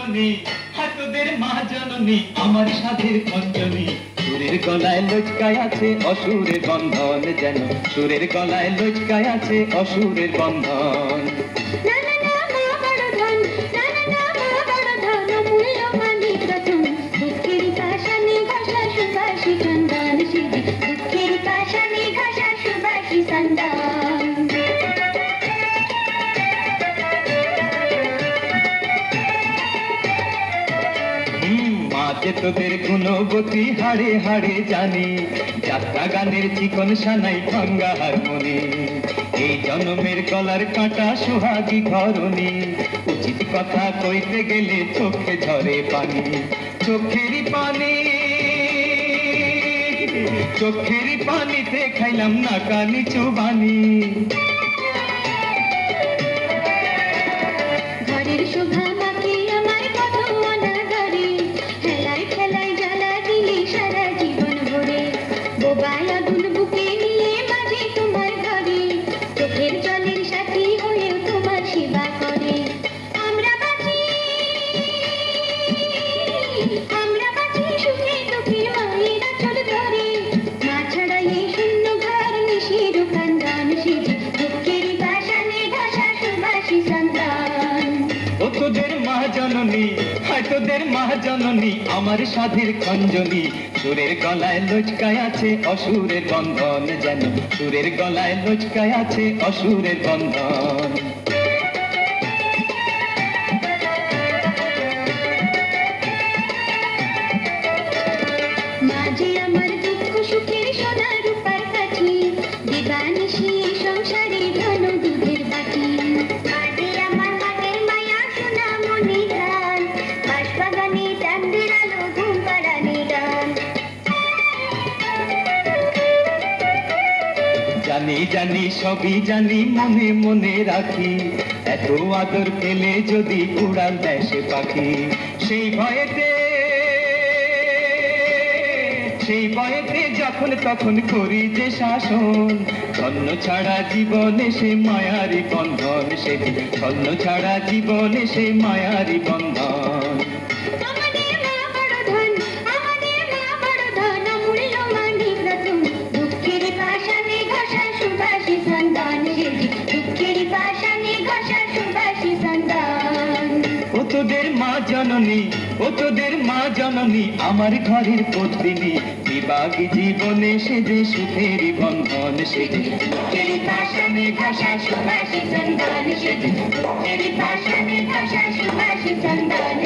জননী, হায় তোদের মা জননী, আমার সাধের খঞ্জনী। সুরের গলায় লচকায় আছে অসুরের বন্ধন, যেন সুরের গলায় লচকায় আছে অসুরের বন্ধন। মাঝে তোদের গুণবতী হাড়ে হাড়ে জানি, যাত্রা গানের চিকন সানাই ভাঙ্গা হারমোনি। এই জনমের গলার কাঁটা সোহাগী ঘরণী, উচিত কথা কইতে গেলে চোখে ঝরে পানি। চোখেরই পানি, চোখেরই পানিতে খাইলাম না কানি চুবানি। ঘরের শোভা মাকে আমার কত অনাদরে, হেলায় খেলায় জ্বালা দিলে সারা জীবন ভরে। বোবায় আগুন বুকে নিয়ে মাঝে তোমার ঘরে, চোখের জলের সাথী হয়েও তোমার সেবা করে। আমরা বাঁচি, আমরা বাঁচি সুখে দুঃখে মায়ের আঁচল ধরে। মা ছাড়া এই শূন্য ঘর নিশির কান্দান, সেজে দুঃখের ভাষানে ভাষা সুবাসী সন্তান। ও তোদের মা জননী, হায় তোদের মা জননী, আমার সাধের খঞ্জনী। সুরের গলায় লচকায় আছে অসুরের বন্ধন, যেন সুরের গলায় লচকায় আছে অসুরের বন্ধন। মাঝে আমার দুঃখ সুখের সোনা রূপার কাঠি, দিবানিশি সংসারে ঘন দুধের বাটি। মাঝে আমার মাটির মায়া সোনা মনি ধান, বাঁশবাগানে চাঁদের আলো ঘুম পাড়ানি গান। জানি জানি সবই জানি, মনে মনে রাখি, এত আদর পেলে যদি উড়াল দেয় সে পাখি। সেই ভয়েতে, সেই ভয়েতে যখন তখন করি যে শাসন। ছন্ন ছাড়া জীবনে সে মায়ারি বন্ধন, সে ছন্ন ছাড়া জীবনে সে মায়ারি বন্ধন। আমাদের মা বড় ধন, আমাদের মা বড় ধন, অমূল্য মানিক রতন। দুঃখের পাশানে ঘষা সুবাসী সন্তান, সেজে দুঃখের পাশানে ঘষা সুবাসী সন্তান। ও তোদের মা জননী, ও তোদের মা জননী, আমার ঘরের পত্রিনী। বিবাগী জীবনে সে যে সুখেরই বন্ধন, সে যে দুঃখের পাশানে ঘষা সুবাসী সন্তান, সে যে দুঃখের পাশানে ঘষা সুবাসী সন্তান।